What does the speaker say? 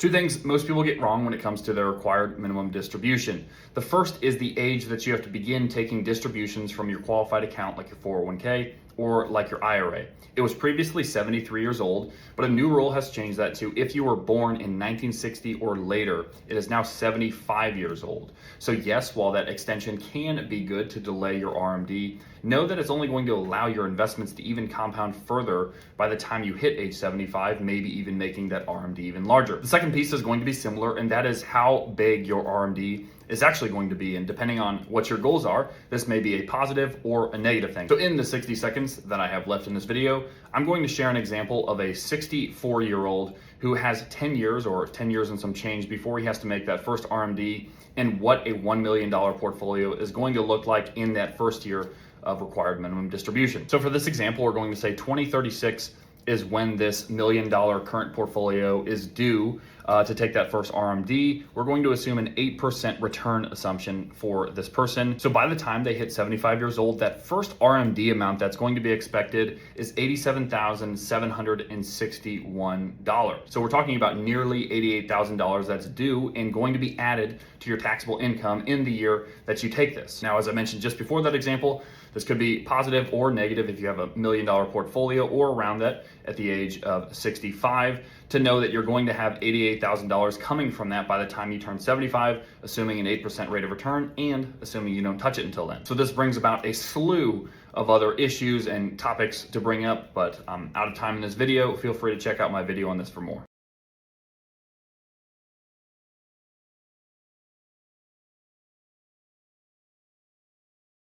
Two things most people get wrong when it comes to their required minimum distribution. The first is the age that you have to begin taking distributions from your qualified account like your 401k or like your IRA. It was previously 73 years old, but a new rule has changed that to if you were born in 1960 or later, it is now 75 years old. So yes, while that extension can be good to delay your RMD, know that it's only going to allow your investments to even compound further by the time you hit age 75, maybe even making that RMD even larger. The second piece is going to be similar, and that is how big your RMD is actually going to be. And depending on what your goals are, this may be a positive or a negative thing. So in the 60 seconds that I have left in this video, I'm going to share an example of a 64-year-old who has 10 years or 10 years and some change before he has to make that first RMD, and what a $1 million portfolio is going to look like in that first year of required minimum distribution. So for this example, we're going to say 2036 is when this $1 million current portfolio is due to take that first RMD. We're going to assume an 8% return assumption for this person. So by the time they hit 75 years old, that first RMD amount that's going to be expected is $87,761. So we're talking about nearly $88,000 that's due and going to be added to your taxable income in the year that you take this. Now, as I mentioned just before that example, this could be positive or negative if you have a $1 million portfolio or around that at the age of 65, to know that you're going to have $88,000 coming from that by the time you turn 75, assuming an 8% rate of return and assuming you don't touch it until then. So this brings about a slew of other issues and topics to bring up, but I'm out of time in this video. Feel free to check out my video on this for more.